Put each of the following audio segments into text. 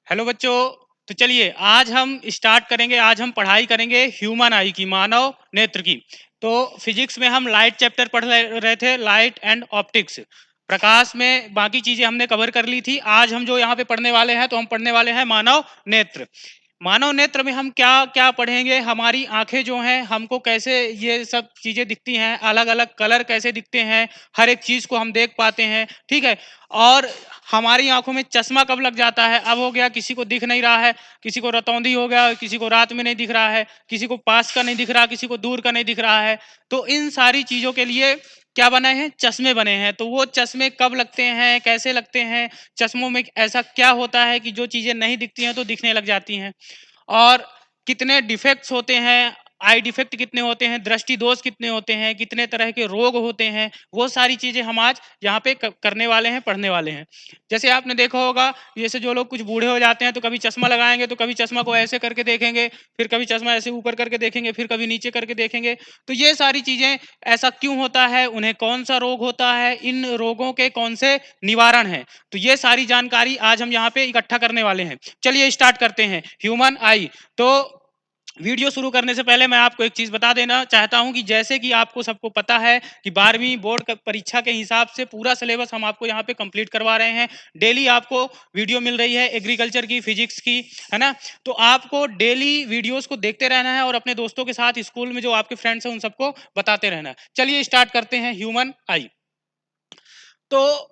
Hello बच्चों। तो चलिए आज हम स्टार्ट करेंगे। आज हम पढ़ाई करेंगे ह्यूमन आई की, मानव नेत्र की। तो फिजिक्स में हम लाइट चैप्टर पढ़ रहे थे, लाइट एंड ऑप्टिक्स। प्रकाश में बाकी चीजें हमने कवर कर ली थी। आज हम जो यहाँ पे पढ़ने वाले हैं, तो हम पढ़ने वाले हैं मानव नेत्र। मानव नेत्र में हम क्या क्या पढ़ेंगे, हमारी आंखें जो हैं हमको कैसे ये सब चीजें दिखती हैं, अलग अलग कलर कैसे दिखते हैं, हर एक चीज को हम देख पाते हैं, ठीक है। और हमारी आंखों में चश्मा कब लग जाता है, अब हो गया किसी को दिख नहीं रहा है, किसी को रतौंधी हो गया, किसी को रात में नहीं दिख रहा है, किसी को पास का नहीं दिख रहा, किसी को दूर का नहीं दिख रहा है। तो इन सारी चीजों के लिए क्या बने हैं, चश्मे बने हैं। तो वो चश्मे कब लगते हैं, कैसे लगते हैं, चश्मों में ऐसा क्या होता है कि जो चीजें नहीं दिखती हैं तो दिखने लग जाती हैं, और कितने डिफेक्ट्स होते हैं, आई डिफेक्ट कितने होते हैं, दृष्टि दोष कितने होते हैं, कितने तरह के रोग होते हैं, वो सारी चीजें हम आज यहाँ पे करने वाले हैं, पढ़ने वाले हैं। जैसे आपने देखा होगा, जैसे जो लोग कुछ बूढ़े हो जाते हैं तो कभी चश्मा लगाएंगे, तो कभी चश्मा को ऐसे करके देखेंगे, फिर कभी चश्मा ऐसे ऊपर करके देखेंगे, फिर कभी नीचे करके देखेंगे। तो ये सारी चीजें ऐसा क्यों होता है, उन्हें कौन सा रोग होता है, इन रोगों के कौन से निवारण है, तो ये सारी जानकारी आज हम यहाँ पे इकट्ठा करने वाले हैं। चलिए स्टार्ट करते हैं ह्यूमन आई। तो वीडियो शुरू करने से पहले मैं आपको एक चीज बता देना चाहता हूं कि जैसे कि आपको सबको पता है कि 12वीं बोर्ड परीक्षा के हिसाब से पूरा सिलेबस हम आपको यहाँ पे कंप्लीट करवा रहे हैं। डेली आपको वीडियो मिल रही है एग्रीकल्चर की, फिजिक्स की, है ना। तो आपको डेली वीडियोस को देखते रहना है और अपने दोस्तों के साथ स्कूल में जो आपके फ्रेंड्स हैं उन सबको बताते रहना है। चलिए स्टार्ट करते हैं ह्यूमन आई। तो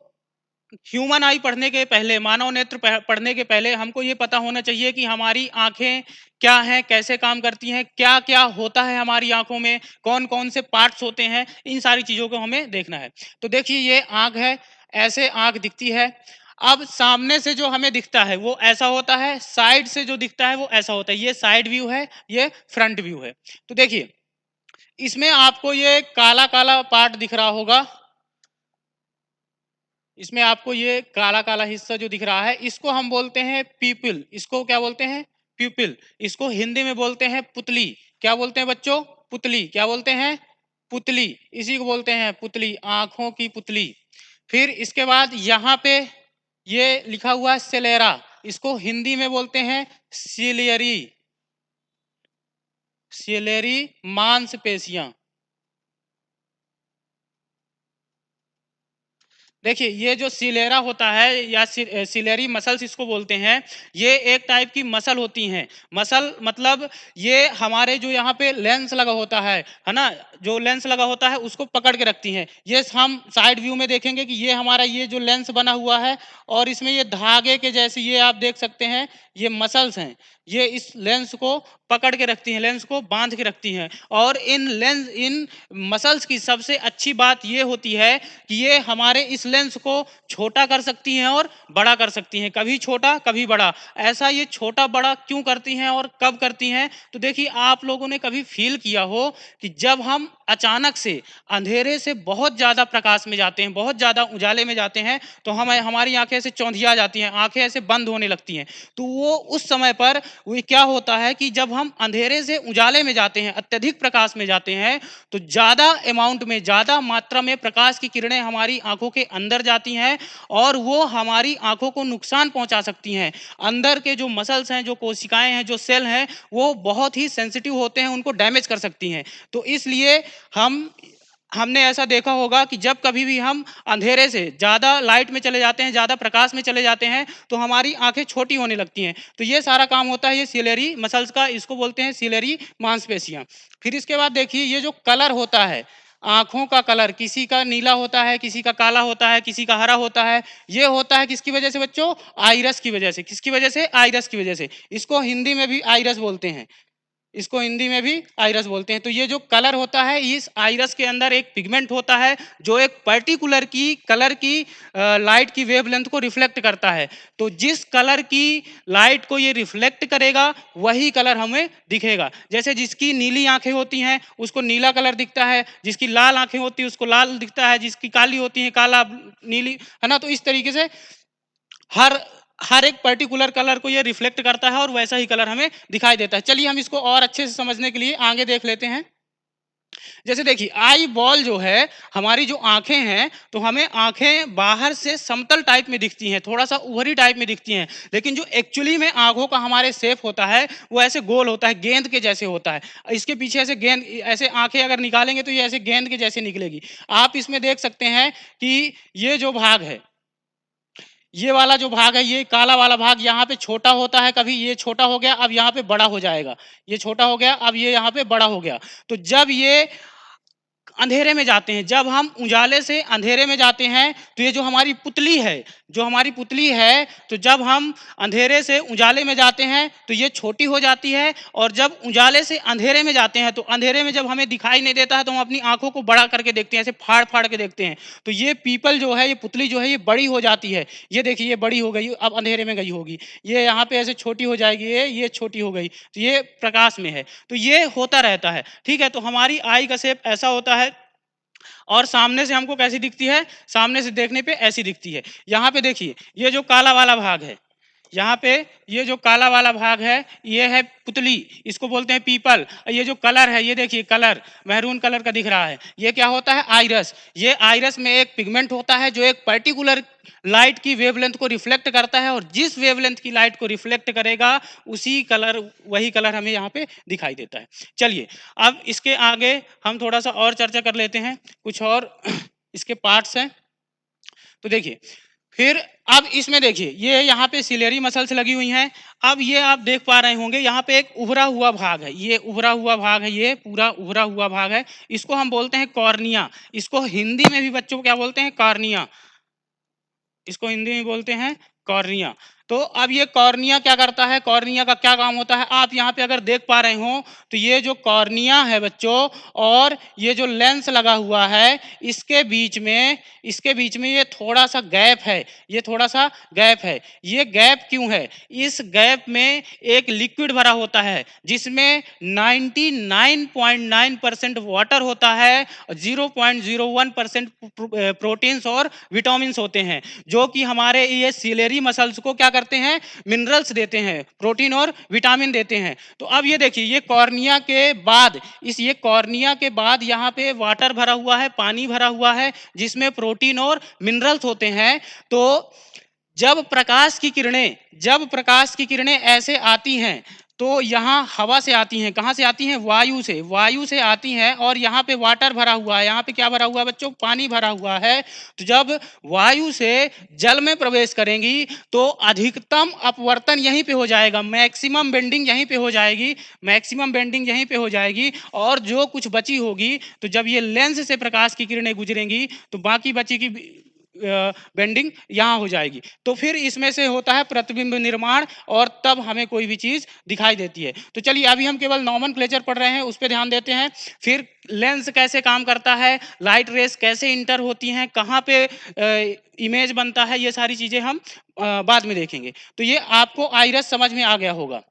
ह्यूमन आई पढ़ने के पहले, मानव नेत्र पढ़ने के पहले हमको ये पता होना चाहिए कि हमारी आंखें क्या हैं, कैसे काम करती हैं, क्या क्या होता है हमारी आंखों में, कौन कौन से पार्ट्स होते हैं, इन सारी चीजों को हमें देखना है। तो देखिए ये आंख है, ऐसे आंख दिखती है। अब सामने से जो हमें दिखता है वो ऐसा होता है, साइड से जो दिखता है वो ऐसा होता है। ये साइड व्यू है, ये फ्रंट व्यू है। तो देखिए इसमें आपको ये काला काला पार्ट दिख रहा होगा, इसमें आपको ये काला काला हिस्सा जो दिख रहा है इसको हम बोलते हैं पीपल। इसको क्या बोलते हैं, पीपल। इसको हिंदी में बोलते हैं पुतली। क्या बोलते हैं बच्चों, पुतली। क्या बोलते हैं, पुतली। इसी को बोलते हैं पुतली, आंखों की पुतली। फिर इसके बाद यहाँ पे ये लिखा हुआ है सेलेरा, इसको हिंदी में बोलते हैं सिलियरी, सिलेरी मांसपेशियां। देखिए ये जो सिलेरा होता है या सिलेरी मसल्स इसको बोलते हैं, ये एक टाइप की मसल होती हैं। मसल मतलब ये हमारे जो यहाँ पे लेंस लगा होता है ना, जो लेंस लगा होता है उसको पकड़ के रखती हैं। ये हम साइड व्यू में देखेंगे कि ये हमारा ये जो लेंस बना हुआ है, और इसमें ये धागे के जैसे ये आप देख सकते हैं, ये मसल्स हैं, ये इस लेंस को पकड़ के रखती हैं, लेंस को बांध के रखती हैं। और इन मसल्स की सबसे अच्छी बात ये होती है कि ये हमारे इस लेंस को छोटा कर सकती हैं और बड़ा कर सकती हैं, कभी छोटा कभी बड़ा। ऐसा ये छोटा बड़ा क्यों करती हैं और कब करती हैं, तो देखिए आप लोगों ने कभी फील किया हो कि जब हम अचानक से अंधेरे से बहुत ज्यादा प्रकाश में जाते हैं, बहुत ज्यादा उजाले में जाते हैं, तो हम हमारी आंखें ऐसे चौंधिया जाती हैं, आंखें ऐसे बंद होने लगती हैं। तो वो उस समय पर वो क्या होता है कि जब हम अंधेरे से उजाले में जाते हैं, अत्यधिक प्रकाश में जाते हैं, तो ज्यादा अमाउंट में, ज्यादा मात्रा में प्रकाश की किरणें हमारी आंखों के अंदर जाती हैं और वो हमारी आंखों को नुकसान पहुंचा सकती हैं। अंदर के जो मसल्स हैं, जो कोशिकाएं हैं, जो सेल हैं, वो बहुत ही सेंसिटिव होते हैं, उनको डैमेज कर सकती हैं। तो इसलिए हमने ऐसा देखा होगा कि जब कभी भी हम अंधेरे से ज्यादा लाइट में चले जाते हैं, ज्यादा प्रकाश में चले जाते हैं, तो हमारी आंखें छोटी होने लगती हैं। तो ये सारा काम होता है ये सिलेरी मसल्स का, इसको बोलते हैं सिलेरी मांसपेशियां। फिर इसके बाद देखिए ये जो कलर होता है, आंखों का कलर, किसी का नीला होता है, किसी का काला होता है, किसी का हरा होता है। ये होता है किसकी वजह से बच्चों, आइरस की वजह से। किसकी वजह से, आइरस की वजह से। इसको हिंदी में भी आइरस बोलते हैं, इसको हिंदी में भी आइरस बोलते हैं। तो ये जो कलर होता है, इस आइरस के अंदर एक पिगमेंट होता है जो एक पर्टिकुलर की कलर की लाइट की वेवलेंथ को रिफ्लेक्ट करता है। तो जिस कलर की लाइट को ये रिफ्लेक्ट करेगा वही कलर हमें दिखेगा। जैसे जिसकी नीली आंखें होती हैं उसको नीला कलर दिखता है, जिसकी लाल आंखें होती है उसको लाल दिखता है, जिसकी काली होती है काला, नीली, है ना। तो इस तरीके से हर हर एक पर्टिकुलर कलर को ये रिफ्लेक्ट करता है और वैसा ही कलर हमें दिखाई देता है। चलिए हम इसको और अच्छे से समझने के लिए आगे देख लेते हैं। जैसे देखिए आई बॉल जो है, हमारी जो आंखें हैं, तो हमें आंखें बाहर से समतल टाइप में दिखती हैं, थोड़ा सा उभरी टाइप में दिखती हैं, लेकिन जो एक्चुअली में आंखों का हमारे शेप होता है वो ऐसे गोल होता है, गेंद के जैसे होता है। इसके पीछे ऐसे गेंद, ऐसे आंखें अगर निकालेंगे तो ये ऐसे गेंद के जैसे निकलेगी। आप इसमें देख सकते हैं कि ये जो भाग है, ये वाला जो भाग है, ये काला वाला भाग यहाँ पे छोटा होता है, कभी ये छोटा हो गया, अब यहाँ पे बड़ा हो जाएगा। ये छोटा हो गया, अब ये यहाँ पे बड़ा हो गया। तो जब ये अंधेरे में जाते हैं, जब हम उजाले से अंधेरे में जाते हैं, तो ये जो हमारी पुतली है, जो हमारी पुतली है, तो जब हम अंधेरे से उजाले में जाते हैं तो ये छोटी हो जाती है, और जब उजाले से अंधेरे में जाते हैं तो अंधेरे में जब हमें दिखाई नहीं देता है तो हम अपनी आंखों को बड़ा करके देखते हैं, ऐसे फाड़ फाड़ के देखते हैं। तो ये पीपल जो है, ये पुतली जो है, ये बड़ी हो जाती है। ये देखिए, ये बड़ी हो गई, अब अंधेरे में गई होगी। ये यहाँ पे ऐसे छोटी हो जाएगी, ये छोटी हो गई, तो ये प्रकाश में है। तो ये होता रहता है, ठीक है। तो हमारी आई का शेप ऐसा होता है, और सामने से हमको कैसी दिखती है, सामने से देखने पे ऐसी दिखती है। यहाँ पे देखिए, ये जो काला वाला भाग है, यहाँ पे ये जो काला वाला भाग है, ये है पुतली, इसको बोलते हैं पीपल। ये जो कलर है, ये देखिए कलर मैरून कलर का दिख रहा है, ये क्या होता है, आइरस। ये आइरस में एक पिगमेंट होता है जो एक पर्टिकुलर लाइट की वेवलेंथ को रिफ्लेक्ट करता है, और जिस वेवलेंथ की लाइट को रिफ्लेक्ट करेगा उसी कलर, वही कलर हमें यहाँ पे दिखाई देता है। चलिए, अब इसके आगे हम थोड़ा सा और चर्चा कर लेते हैं, कुछ और इसके पार्ट्स हैं। तो देखिए, फिर अब इसमें देखिए, ये यहाँ पे सिलेरी मसल्स लगी हुई हैं। अब ये आप देख पा रहे होंगे, यहाँ पे एक उभरा हुआ भाग है, ये उभरा हुआ भाग है, ये पूरा उभरा हुआ भाग है, इसको हम बोलते हैं कॉर्निया। इसको हिंदी में भी बच्चों को क्या बोलते हैं, कॉर्निया। इसको हिंदी में बोलते हैं कॉर्निया। तो अब ये कॉर्निया क्या करता है, कॉर्निया का क्या काम होता है, आप यहाँ पे अगर देख पा रहे हो, तो ये जो कॉर्निया है बच्चों, और ये जो लेंस लगा हुआ है, इसके बीच में ये थोड़ा सा गैप है, ये थोड़ा सा गैप है। ये गैप क्यों है, इस गैप में एक लिक्विड भरा होता है जिसमें 99.9% वाटर होता है, 0.01% प्रोटीन्स और विटामिन्स होते हैं, जो कि हमारे ये सिलेरी मसल्स को क्या करते हैं, मिनरल्स देते हैं, प्रोटीन और विटामिन देते हैं। तो अब ये देखिए, ये कॉर्निया के बाद, ये कॉर्निया के बाद यहाँ पे वाटर भरा हुआ है, पानी भरा हुआ है, जिसमें प्रोटीन और मिनरल्स होते हैं। तो जब प्रकाश की किरणें ऐसे आती हैं, तो यहाँ हवा से आती हैं, कहाँ से आती हैं, वायु से आती हैं, और यहाँ पे वाटर भरा हुआ है, यहाँ पे क्या भरा हुआ है बच्चों, पानी भरा हुआ है। तो जब वायु से जल में प्रवेश करेंगी तो अधिकतम अपवर्तन यहीं पे हो जाएगा, मैक्सिमम बेंडिंग यहीं पे हो जाएगी, और जो कुछ बची होगी, तो जब ये लेंस से प्रकाश की किरणें गुजरेंगी तो बाकी बची की बेंडिंग यहाँ हो जाएगी। तो फिर इसमें से होता है प्रतिबिंब निर्माण, और तब हमें कोई भी चीज दिखाई देती है। तो चलिए, अभी हम केवल नॉमेनक्लेचर पढ़ रहे हैं, उस पर ध्यान देते हैं। फिर लेंस कैसे काम करता है, लाइट रेस कैसे इंटर होती हैं, कहाँ पे इमेज बनता है, ये सारी चीजें हम बाद में देखेंगे। तो ये आपको आइरस समझ में आ गया होगा,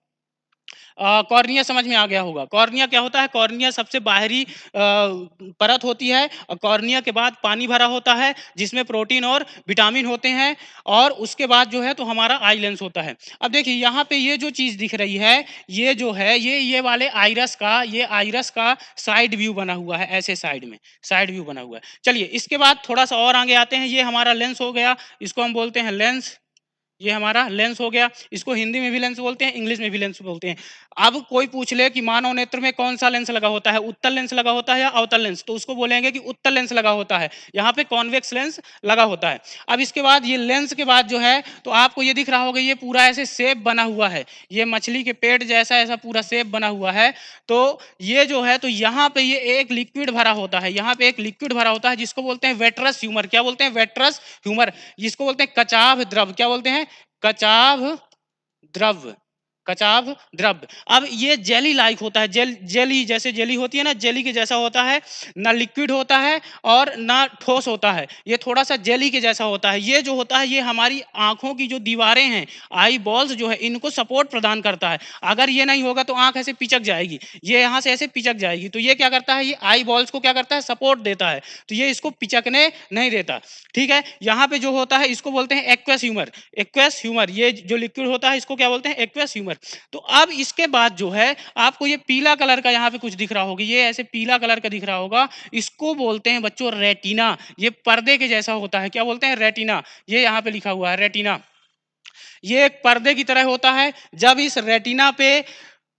कॉर्निया समझ में आ गया होगा। कॉर्निया क्या होता है, कॉर्निया सबसे बाहरी परत होती है, और कॉर्निया के बाद पानी भरा होता है जिसमें प्रोटीन और विटामिन होते हैं, और उसके बाद जो है तो हमारा आई लेंस होता है। अब देखिए, यहाँ पे ये जो चीज दिख रही है, ये जो है, ये वाले आइरस का साइड व्यू बना हुआ है, ऐसे साइड व्यू बना हुआ है। चलिए, इसके बाद थोड़ा सा और आगे आते हैं। ये हमारा लेंस हो गया, इसको हम बोलते हैं लेंस। ये हमारा लेंस हो गया, इसको हिंदी में भी लेंस बोलते हैं, इंग्लिश में भी लेंस बोलते हैं। अब कोई पूछ ले कि मानव नेत्र में कौन सा लेंस लगा होता है, उत्तल लेंस लगा होता है या अवतल लेंस, तो उसको बोलेंगे कि उत्तल लेंस लगा होता है, यहाँ पे कॉन्वेक्स लेंस लगा होता है। अब इसके बाद ये लेंस के बाद जो है, तो आपको ये दिख रहा होगा, ये पूरा ऐसे शेप बना हुआ है, ये मछली के पेट जैसा ऐसा पूरा शेप बना हुआ है। तो ये जो है, तो यहाँ पे ये एक लिक्विड भरा होता है, यहाँ पे एक लिक्विड भरा होता है, जिसको बोलते हैं वेट्रस ह्यूमर। क्या बोलते हैं, वेट्रस ह्यूमर। जिसको बोलते हैं कचाभ द्रव। क्या बोलते हैं, कचाभ द्रव। कचाभ द्रव। अब ये जेली लाइक होता है, जेली जैसे जेली होती है ना, जेली के जैसा होता है, ना लिक्विड होता है और ना ठोस होता है, ये थोड़ा सा जेली के जैसा होता है। ये जो होता है, ये हमारी आंखों की जो दीवारें हैं, आई बॉल्स जो है, इनको सपोर्ट प्रदान करता है। अगर ये नहीं होगा तो आंख ऐसे पिचक जाएगी, ये यहाँ से ऐसे पिचक जाएगी। तो ये क्या करता है, ये आई बॉल्स को क्या करता है, सपोर्ट देता है, तो ये इसको पिचकने नहीं देता। ठीक है, यहाँ पे जो होता है, इसको बोलते हैं एक्वेस ह्यूमर। ये जो लिक्विड होता है, इसको क्या बोलते हैं, एक्वेस ह्यूमर। तो अब इसके बाद जो है आपको ये पीला कलर का यहाँ पे कुछ दिख रहा होगा, ये ऐसे पीला कलर का दिख रहा होगा, इसको बोलते हैं बच्चों रेटिना। ये पर्दे के जैसा होता है, क्या बोलते हैं? रेटिना। ये यहाँ पे लिखा हुआ है रेटिना। ये एक पर्दे की तरह होता है। जब इस रेटिना पे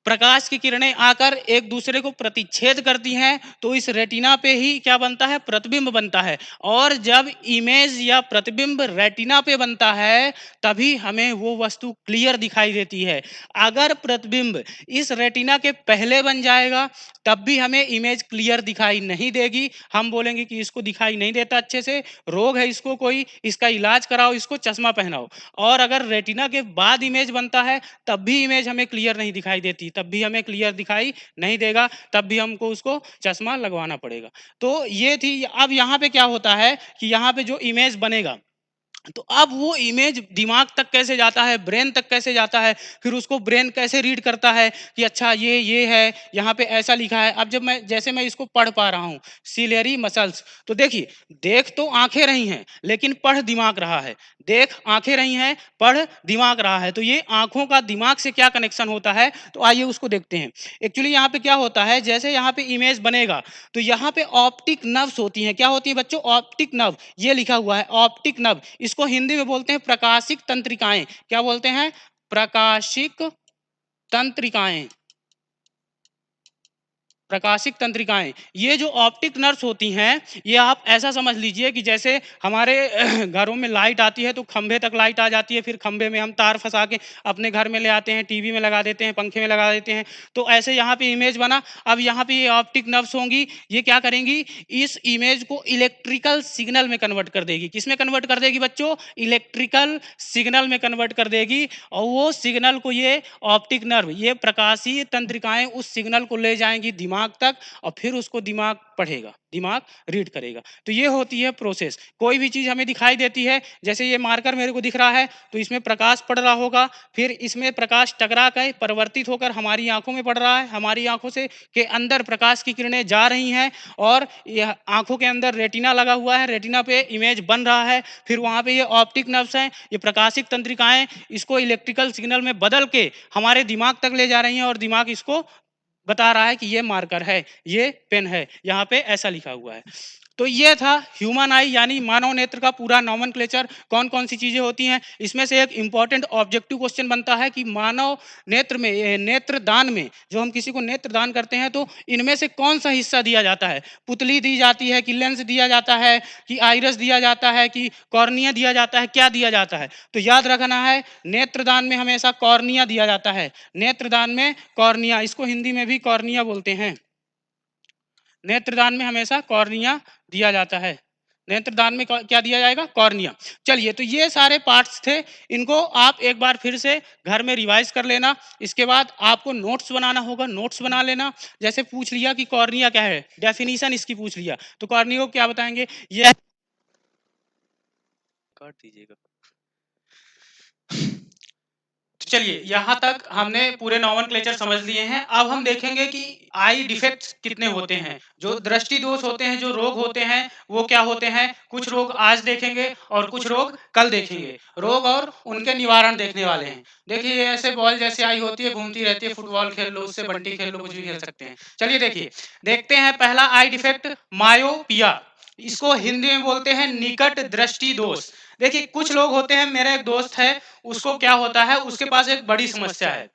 प्रकाश की किरणें आकर एक दूसरे को प्रतिच्छेद करती हैं तो इस रेटिना पे ही क्या बनता है? प्रतिबिंब बनता है। और जब इमेज या प्रतिबिंब रेटिना पे बनता है तभी हमें वो वस्तु क्लियर दिखाई देती है। अगर प्रतिबिंब इस रेटिना के पहले बन जाएगा तब भी हमें इमेज क्लियर दिखाई नहीं देगी। हम बोलेंगे कि इसको दिखाई नहीं देता अच्छे से, रोग है इसको कोई, इसका इलाज कराओ, इसको चश्मा पहनाओ। और अगर रेटिना के बाद इमेज बनता है तब भी इमेज हमें क्लियर नहीं दिखाई देती, तब भी हमें क्लियर दिखाई नहीं देगा, तब भी हमको उसको चश्मा लगवाना पड़ेगा। तो ये थी। अब यहाँ पे क्या होता है कि यहाँ पे जो इमेज बनेगा तो अब वो इमेज दिमाग तक कैसे जाता है, ब्रेन तक कैसे जाता है, फिर उसको ब्रेन कैसे रीड करता है कि अच्छा ये है, यहाँ पे ऐसा लिखा है। अब जब मैं जैसे मैं इसको पढ़ पा रहा हूँ सिलेरी मसल्स, तो देखिए देख तो आंखें रही हैं लेकिन पढ़ दिमाग रहा है। देख आंखें रही हैं, पढ़ दिमाग रहा है। तो ये आंखों का दिमाग से क्या कनेक्शन होता है, तो आइए उसको देखते हैं। एक्चुअली यहाँ पे क्या होता है, जैसे यहाँ पे इमेज बनेगा तो यहाँ पे ऑप्टिक नर्व्स होती हैं। क्या होती है बच्चों? Optic nerve. ये लिखा हुआ है ऑप्टिक नर्व। इसको हिंदी में बोलते हैं प्रकाशिक तंत्रिकाएं। क्या बोलते हैं? प्रकाशिक तंत्रिकाएं। प्रकाशिक तंत्रिकाएं। ये जो ऑप्टिक नर्व्स होती हैं ये आप ऐसा समझ लीजिए कि जैसे हमारे घरों में लाइट आती है तो खंभे तक लाइट आ जाती है, फिर खंभे में हम तार फंसा के अपने घर में ले आते हैं, टीवी में लगा देते हैं, पंखे में लगा देते हैं। तो ऐसे यहाँ पे इमेज बना। अब यहाँ पे ये ऑप्टिक नर्व्स होंगी, ये क्या करेंगी? इस इमेज को इलेक्ट्रिकल सिग्नल में कन्वर्ट कर देगी। किस में कन्वर्ट कर देगी बच्चों? इलेक्ट्रिकल सिग्नल में कन्वर्ट कर देगी। और वो सिग्नल को ये ऑप्टिक नर्व, ये प्रकाशीय तंत्रिकाएं उस सिग्नल को ले जाएंगी दिमाग तक और फिर उसको दिमाग पढ़ेगा, दिमाग रीड करेगा। तो ये होती है प्रोसेस। कोई भी चीज हमें दिखाई देती है, जैसे ये मार्कर मेरे को दिख रहा है तो इसमें प्रकाश पड़ रहा होगा, फिर इसमें प्रकाश टकरा कर परिवर्तित होकर हमारी आंखों में पड़ रहा है, हमारी आंखों से के अंदर प्रकाश की किरणें जा रही हैं और यह आंखों के अंदर रेटिना लगा हुआ है, रेटिना पे इमेज बन रहा है। फिर वहां पे ये ऑप्टिक नर्व्स हैं, ये प्रकाशिक तंत्रिकाएं इसको इलेक्ट्रिकल सिग्नल में बदल के हमारे दिमाग तक ले जा रही हैं और दिमाग इसको बता रहा है कि ये मार्कर है, ये पेन है, यहाँ पे ऐसा लिखा हुआ है। तो ये था ह्यूमन आई यानी मानव नेत्र का पूरा नॉमेनक्लेचर। कौन कौन सी चीजें होती हैं इसमें से एक इंपॉर्टेंट ऑब्जेक्टिव क्वेश्चन बनता है कि मानव नेत्र में, नेत्र दान में, जो हम किसी को नेत्र दान करते हैं तो इनमें से कौन सा हिस्सा दिया जाता है? पुतली दी जाती है कि लेंस दिया जाता है कि आइरस दिया जाता है कि कॉर्निया दिया जाता है, क्या दिया जाता है? तो याद रखना है नेत्रदान में हमेशा कॉर्निया दिया जाता है। नेत्रदान में कॉर्निया, इसको हिंदी में भी कॉर्निया बोलते हैं। नेत्रदान में हमेशा कॉर्निया दिया जाता है। नेत्रदान में क्या दिया जाएगा? कॉर्निया। चलिए, तो ये सारे पार्ट्स थे, इनको आप एक बार फिर से घर में रिवाइज कर लेना। इसके बाद आपको नोट्स बनाना होगा, नोट्स बना लेना। जैसे पूछ लिया कि कॉर्निया क्या है, डेफिनेशन इसकी पूछ लिया तो कॉर्निया को क्या बताएंगे? ये काट दीजिएगा। चलिए, यहाँ तक हमने पूरे नॉमेनक्लेचर समझ लिए हैं। अब हम देखेंगे कि आई डिफेक्ट्स कितने होते हैं, जो दृष्टि दोष होते हैं, जो रोग होते हैं वो क्या होते हैं। कुछ रोग आज देखेंगे और कुछ रोग कल देखेंगे। रोग और उनके निवारण देखने वाले हैं। देखिए, ये ऐसे बॉल जैसे आई होती है, घूमती रहती है, फुटबॉल खेल लो उससे, बंटी खेल लो, कुछ भी खेल सकते हैं। चलिए देखिए, देखते हैं पहला आई डिफेक्ट, मायोपिया। इसको हिंदी में बोलते हैं निकट दृष्टि दोष। देखिए, कुछ लोग होते हैं, मेरा एक दोस्त है, उसको क्या होता है, उसके पास एक बड़ी समस्या है।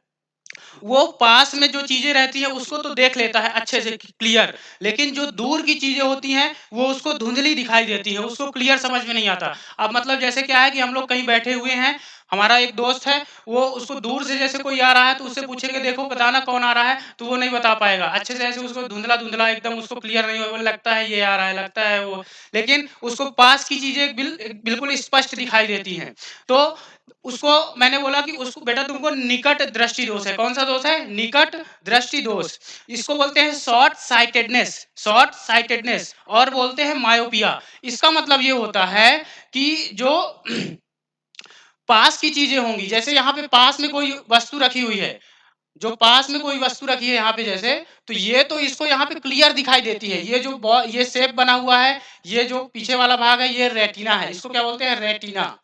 वो पास में जो चीजें रहती हैं उसको तो देख लेता है अच्छे से क्लियर, लेकिन जो दूर की चीजें होती हैं वो उसको धुंधली दिखाई देती है, उसको क्लियर समझ में नहीं आता। अब मतलब जैसे क्या है कि हम लोग कहीं बैठे हुए हैं, हमारा एक दोस्त है, वो उसको दूर से जैसे कोई आ रहा है तो उससे पूछेंगे देखो बताना कौन आ रहा है, तो वो नहीं बता पाएगा अच्छे से, ऐसे उसको धुंधला धुंधला एकदम उसको क्लियर नहीं होगा, लगता है ये आ रहा है, लगता है वो, लेकिन उसको पास की चीजें बिल्कुल स्पष्ट दिखाई देती हैं। तो उसको मैंने बोला कि उसको बेटा तुमको निकट दृष्टि दोष है। कौन सा दोष है? निकट दृष्टि दोष। इसको बोलते हैं शॉर्ट साइटेडनेस, शॉर्ट साइटेडनेस, और बोलते हैं मायोपिया। इसका मतलब ये होता है कि जो पास की चीजें होंगी, जैसे यहाँ पे पास में कोई वस्तु रखी हुई है, जो पास में कोई वस्तु रखी है यहाँ पे जैसे, तो ये तो इसको यहाँ पे क्लियर दिखाई देती है। ये जो ये शेप बना हुआ है, ये जो पीछे वाला भाग है, ये रेटिना है। इसको क्या बोलते हैं? रेटिना।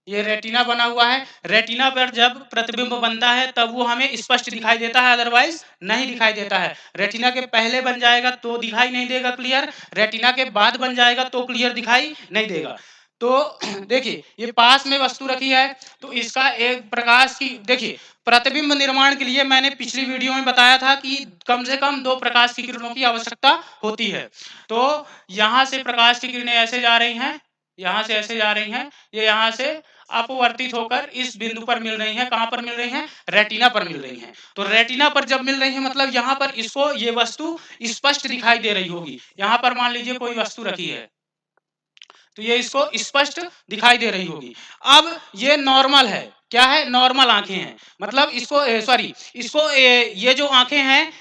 ये रेटिना बना हुआ है। रेटिना पर जब प्रतिबिंब बनता है तब वो हमें स्पष्ट दिखाई देता है, अदरवाइज नहीं दिखाई देता है। रेटिना के पहले बन जाएगा तो दिखाई नहीं देगा क्लियर, रेटिना के बाद बन जाएगा तो क्लियर दिखाई नहीं देगा। तो देखिए ये पास में वस्तु रखी है, तो इसका एक प्रकाश की, देखिए प्रतिबिंब निर्माण के लिए मैंने पिछली वीडियो में बताया था कि कम से कम 2 प्रकाश की किरणों की आवश्यकता होती है। तो यहाँ से प्रकाश की किरणें ऐसे जा रही हैं, यहाँ से ऐसे जा रही हैं, ये यहाँ से अपवर्तित होकर इस बिंदु पर मिल रही हैं। कहाँ पर मिल रही हैं? रेटिना पर मिल रही हैं। तो रेटिना पर जब मिल रही है मतलब यहाँ पर इसको ये वस्तु स्पष्ट दिखाई दे रही होगी। यहाँ पर मान लीजिए कोई वस्तु रखी है तो ये इसको स्पष्ट दिखाई दे रही होगी। अब ये नॉर्मल है, क्या है? नॉर्मल आंखें हैं, मतलब इसको सॉरी इसको ये जो आंखें हैं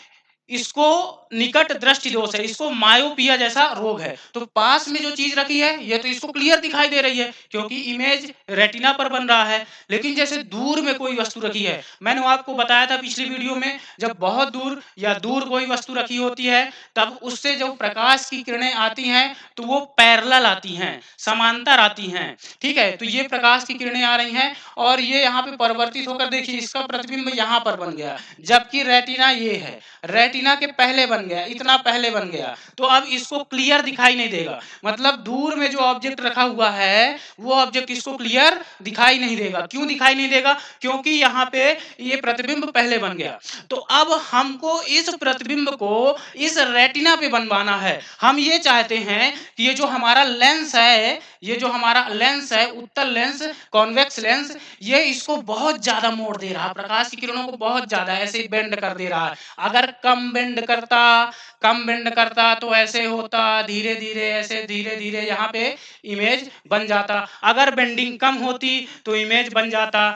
इसको निकट दृष्टि दोष है, इसको मायोपिया जैसा रोग है। तो पास में जो चीज रखी है ये तो इसको क्लियर दिखाई दे रही है क्योंकि इमेज रेटिना पर बन रहा है। लेकिन जैसे दूर में कोई वस्तु रखी है, मैंने आपको बताया था पिछली वीडियो में, जब बहुत दूर या दूर कोई वस्तु रखी होती है तब उससे जो प्रकाश की किरणें आती हैं तो वो पैरेलल आती हैं, समांतर आती हैं। ठीक है, तो ये प्रकाश की किरणें आ रही हैं और ये यहाँ पे परिवर्तित होकर देखिए इसका प्रतिबिंब यहाँ पर बन गया, जबकि रेटिना ये है, रेटिना के पहले बन गया, इतना पहले बन गया। तो अब इसको क्लियर दिखाई नहीं देगा, मतलब दूर में जो ऑब्जेक्ट रखा हुआ है वो ऑब्जेक्ट इसको क्लियर दिखाई नहीं देगा। क्यों दिखाई नहीं देगा? क्योंकि यहाँ पे ये प्रतिबिंब पहले बन गया। तो अब हमको इस प्रतिबिंब को इस रेटिना पे बनवाना है। हम ये चाहते हैं कि ये जो हमारा लेंस है, ये जो हमारा लेंस है, उत्तल लेंस, कॉन्वेक्स लेंस, ये इसको बहुत ज्यादा मोड़ दे रहा है, प्रकाश की किरणों को बहुत ज्यादा ऐसे बेंड कर दे रहा है। अगर कम बेंड करता तो ऐसे होता, धीरे धीरे ऐसे धीरे धीरे यहाँ पे इमेज बन जाता। अगर बेंडिंग कम होती तो इमेज बन जाता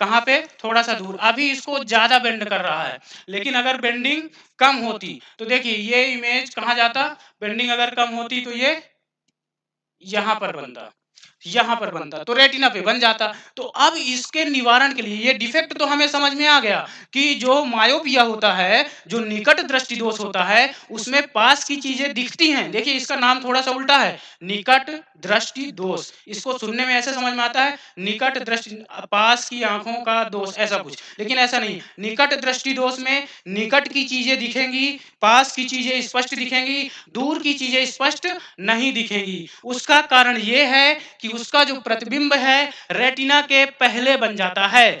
कहाँ पे? थोड़ा सा दूर। अभी इसको ज्यादा बेंड कर रहा है, लेकिन अगर बेंडिंग कम होती तो देखिए ये इमेज कहाँ जाता? बेंडिंग अगर कम होती तो ये यहाँ पर बनता, यहाँ पर बनता तो रेटिना पे बन जाता। तो अब इसके निवारण के लिए, ये डिफेक्ट तो हमें समझ में आ गया कि जो मायोपिया होता है, जो निकट दृष्टि दोष होता है, उसमें पास की चीजें दिखती हैं। देखिए इसका नाम थोड़ा सा उल्टा है, निकट दृष्टि दोष। इसको सुनने में ऐसे समझ में आता है निकट दृष्टि, पास की आंखों का दोष, ऐसा कुछ, लेकिन ऐसा नहीं। निकट दृष्टि दोष में निकट की चीजें दिखेंगी, पास की चीजें स्पष्ट दिखेंगी, दूर की चीजें स्पष्ट नहीं दिखेंगी। उसका कारण ये है कि उसका जो प्रतिबिंब है रेटिना के पहले बन जाता है।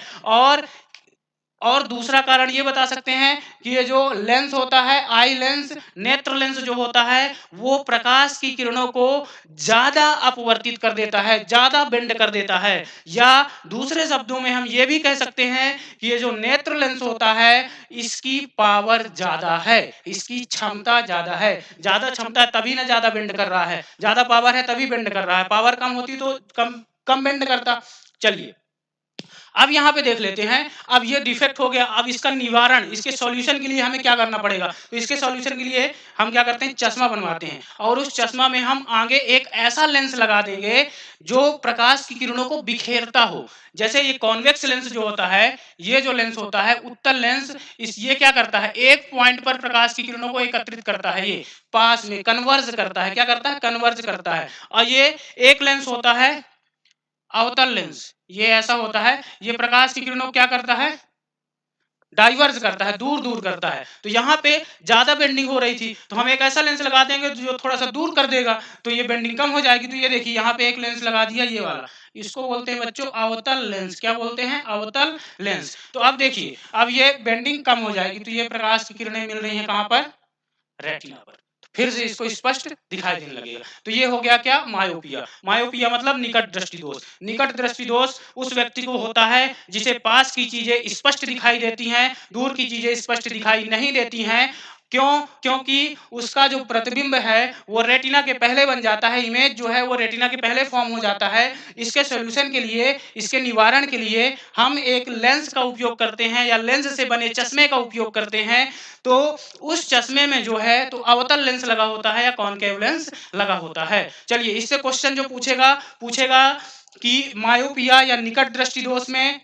और दूसरा कारण ये बता सकते हैं कि ये जो लेंस होता है, आई लेंस, नेत्र लेंस जो होता है, वो प्रकाश की किरणों को ज्यादा अपवर्तित कर देता है, ज्यादा बेंड कर देता है। या दूसरे शब्दों में हम ये भी कह सकते हैं कि ये जो नेत्र लेंस होता है इसकी पावर ज्यादा है, इसकी क्षमता ज्यादा है। ज्यादा क्षमता तभी ना ज्यादा बेंड कर रहा है, ज्यादा पावर है तभी बेंड कर रहा है, पावर कम होती तो कम बेंड करता। चलिए अब यहाँ पे देख लेते हैं, अब ये डिफेक्ट हो गया, अब इसका निवारण, इसके सॉल्यूशन के लिए हमें क्या करना पड़ेगा? तो इसके सॉल्यूशन के लिए हम क्या करते हैं, चश्मा बनवाते हैं और उस चश्मा में हम आगे एक ऐसा लेंस लगा देंगे जो प्रकाश की किरणों को बिखेरता हो। जैसे ये कॉन्वेक्स लेंस जो होता है, ये जो लेंस होता है उत्तल लेंस, ये क्या करता है, एक पॉइंट पर प्रकाश की किरणों को एकत्रित करता है, ये पास में कन्वर्ज करता है। क्या करता है? कन्वर्ज करता है। और ये एक लेंस होता है अवतल लेंस, ये ऐसा होता है, ये प्रकाश की किरणों को क्या करता है, डाइवर्ज करता है, दूर दूर करता है। तो यहाँ पे ज्यादा बेंडिंग हो रही थी तो हम एक ऐसा लेंस लगा देंगे जो थोड़ा सा दूर कर देगा, तो ये बेंडिंग कम हो जाएगी। तो ये देखिए यहाँ पे एक लेंस लगा दिया, ये वाला, इसको बोलते हैं बच्चों अवतल लेंस। क्या बोलते हैं? अवतल लेंस। तो अब देखिए अब ये बेंडिंग कम हो जाएगी, तो ये प्रकाश की किरणें मिल रही है कहाँ पर? रेटिना पर। फिर से इसको स्पष्ट दिखाई देने लगेगा। तो ये हो गया क्या? मायोपिया। मायोपिया मतलब निकट दृष्टि दोष। निकट दृष्टि दोष उस व्यक्ति को होता है जिसे पास की चीजें स्पष्ट दिखाई देती हैं, दूर की चीजें स्पष्ट दिखाई नहीं देती हैं। क्यों? क्योंकि उसका जो प्रतिबिंब है वो रेटिना के पहले बन जाता है, इमेज जो है वो रेटिना के पहले फॉर्म हो जाता है। इसके सॉल्यूशन के लिए, इसके निवारण के लिए हम एक लेंस का उपयोग करते हैं या लेंस से बने चश्मे का उपयोग करते हैं। तो उस चश्मे में जो है तो अवतल लेंस लगा होता है या कॉनकेव लेंस लगा होता है। चलिए इससे क्वेश्चन जो पूछेगा कि मायोपिया या निकट दृष्टि दोष में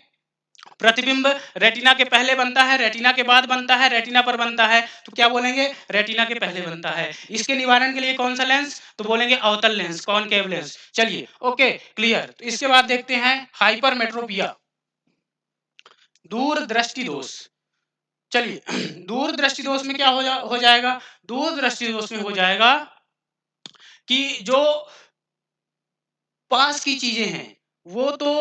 प्रतिबिंब रेटिना के पहले बनता है, रेटिना के बाद बनता है, रेटिना पर बनता है, तो क्या बोलेंगे? रेटिना के पहले बनता है। इसके निवारण के लिए कौन सा लेंस? तो बोलेंगे अवतल लेंस, कॉनकेव लेंस। चलिए, ओके, क्लियर। तो इसके बाद देखते हैं हाइपरमेट्रोपिया, दूर दृष्टि दोष। चलिए, दूर दृष्टि दोष में क्या हो जाएगा? दूर दृष्टि दोष में हो जाएगा कि जो पास की चीजें हैं वो तो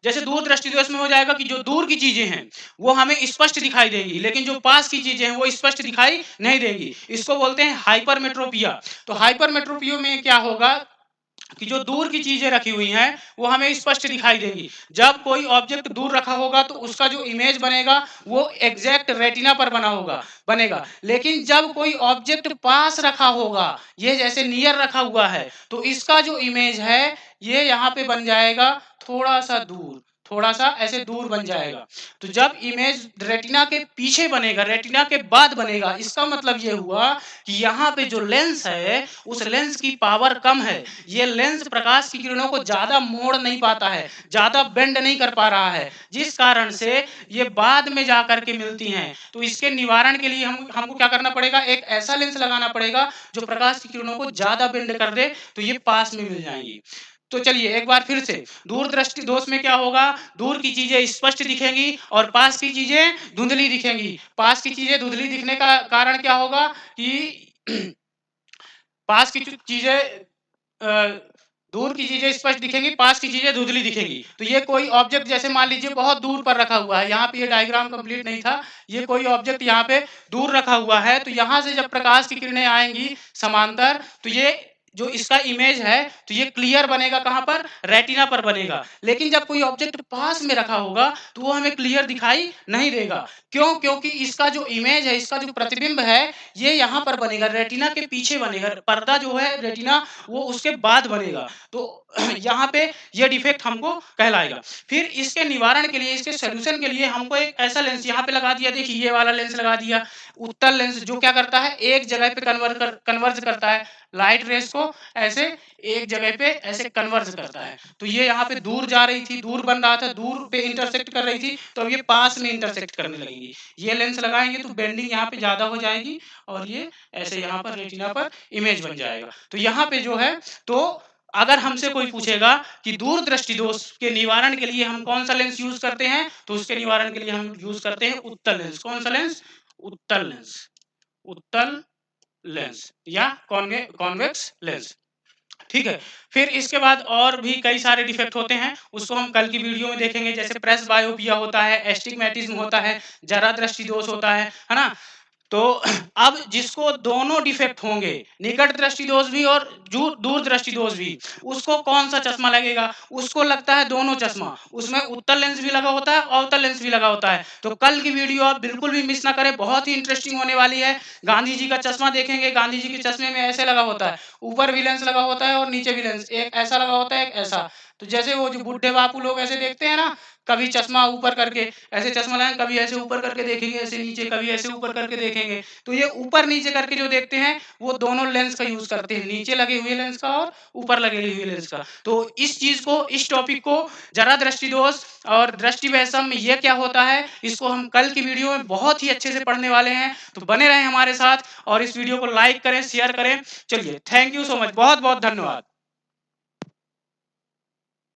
जैसे दूर दृष्टि दोष में हो जाएगा कि जो दूर की चीजें हैं वो हमें स्पष्ट दिखाई देंगी, लेकिन जो पास की चीजें हैं वो स्पष्ट दिखाई नहीं देंगी। इसको बोलते हैं हाइपरमेट्रोपिया। तो हाइपरमेट्रोपिया में क्या होगा कि जो दूर की चीजें रखी हुई हैं वो हमें स्पष्ट दिखाई देंगी। जब कोई ऑब्जेक्ट दूर रखा होगा तो उसका जो इमेज बनेगा वो एग्जैक्ट रेटिना पर बनेगा। लेकिन जब कोई ऑब्जेक्ट पास रखा होगा, ये जैसे नियर रखा हुआ है, तो इसका जो इमेज है ये यहाँ पे बन जाएगा थोड़ा सा दूर, थोड़ा सा ऐसे दूर बन जाएगा। तो जब इमेज रेटिना के पीछे बनेगा, रेटिना के बाद बनेगा, इसका मतलब ये हुआ कि यहाँ पे जो लेंस है उस लेंस की पावर कम है। ये लेंस प्रकाश की किरणों को ज्यादा मोड़ नहीं पाता है, ज्यादा बेंड नहीं कर पा रहा है, जिस कारण से ये बाद में जाकर के मिलती हैं। तो इसके निवारण के लिए हमको क्या करना पड़ेगा? एक ऐसा लेंस लगाना पड़ेगा जो प्रकाश की किरणों को ज्यादा बेंड कर दे, तो ये पास में मिल जाएंगी। तो चलिए एक बार फिर से, दूर दृष्टि दोष में क्या होगा? दूर की चीजें स्पष्ट दिखेंगी और पास की चीजें धुंधली दिखेंगी। पास की चीजें धुंधली दिखने का कारण क्या होगा कि पास की चीजें दूर की चीजें स्पष्ट दिखेंगी, पास की चीजें धुंधली दिखेंगी। तो ये कोई ऑब्जेक्ट जैसे मान लीजिए बहुत दूर पर रखा हुआ है, यहाँ पे ये डायग्राम कंप्लीट नहीं था, ये कोई ऑब्जेक्ट यहाँ पे दूर रखा हुआ है, तो यहाँ से जब प्रकाश की किरणें आएंगी समांतर, तो ये जो इसका इमेज है तो ये क्लियर बनेगा, कहां पर? रेटिना पर बनेगा। लेकिन जब कोई ऑब्जेक्ट पास में रखा होगा तो वो हमें क्लियर दिखाई नहीं देगा। क्यों? क्योंकि इसका जो इमेज है, इसका जो प्रतिबिंब है, ये यहाँ पर बनेगा, रेटिना के पीछे बनेगा। पर्दा जो है रेटिना वो उसके बाद बनेगा। तो यहाँ पे ये डिफेक्ट हमको कहलाएगा। फिर इसके निवारण के लिए, इसके सोल्यूशन के लिए हमको एक ऐसा लेंस यहाँ पे लगा दिया, देखिए ये वाला लेंस लगा दिया, उत्तल लेंस, जो क्या करता है? एक जगह पे कन्वर्ज करता है लाइट रेस को, ऐसे एक जगह पे ऐसे कन्वर्ज करता है। तो ये यहाँ पे दूर जा रही थी, दूर बन रहा था, दूर पे इंटरसेक्ट कर रही थी, तो अब ये पास में इंटरसेक्ट करने लगेगी। ये लेंस लगाएंगे तो बेंडिंग यहाँ पे ज्यादा हो जाएगी और ये ऐसे यहाँ पर रेटिना पर इमेज बन जाएगा। तो यहाँ पे जो है, तो अगर हमसे कोई पूछेगा कि दूर दृष्टि दोष के निवारण के लिए हम कौन सा लेंस यूज करते हैं, तो उसके निवारण के लिए हम यूज करते हैं उत्तल लेंस। कौन सा लेंस? उत्तल लेंस। उत्तल लेंस या कॉन्वेक्स लेंस। ठीक है। फिर इसके बाद और भी कई सारे डिफेक्ट होते हैं, उसको हम कल की वीडियो में देखेंगे। जैसे प्रेस बायोपिया होता है, एस्टिग्मेटिज्म होता है, जरा दृष्टि दोष होता है ना? तो अब जिसको दोनों डिफेक्ट होंगे, निकट दृष्टि दोष भी और दूर दृष्टि दोष भी, उसको कौन सा चश्मा लगेगा? उसको लगता है दोनों चश्मा। उसमें उत्तल लेंस भी लगा होता है, अवतल लेंस भी लगा होता है। तो कल की वीडियो आप बिल्कुल भी मिस ना करें, बहुत ही इंटरेस्टिंग होने वाली है। गांधी जी का चश्मा देखेंगे, गांधी जी के चश्मे में ऐसे लगा होता है, ऊपर भी लेंस लगा होता है और नीचे भी लेंस, एक ऐसा लगा होता है, एक ऐसा। तो जैसे वो जो बुढ़े बापू लोग ऐसे देखते हैं ना, कभी चश्मा ऊपर करके ऐसे चश्मा लगाएं, कभी ऐसे ऊपर करके देखेंगे, ऐसे नीचे, कभी ऐसे ऊपर करके देखेंगे। तो ये ऊपर नीचे करके जो देखते हैं वो दोनों लेंस का यूज करते हैं, नीचे लगे हुए लेंस का और ऊपर लगे हुए लेंस का। तो इस चीज को, इस टॉपिक को, जरा दृष्टि दोष और दृष्टि वैषम्य में ये क्या होता है, इसको हम कल की वीडियो में बहुत ही अच्छे से पढ़ने वाले हैं। तो बने रहें हमारे साथ और इस वीडियो को लाइक करें, शेयर करें। चलिए, थैंक यू सो मच, बहुत बहुत धन्यवाद।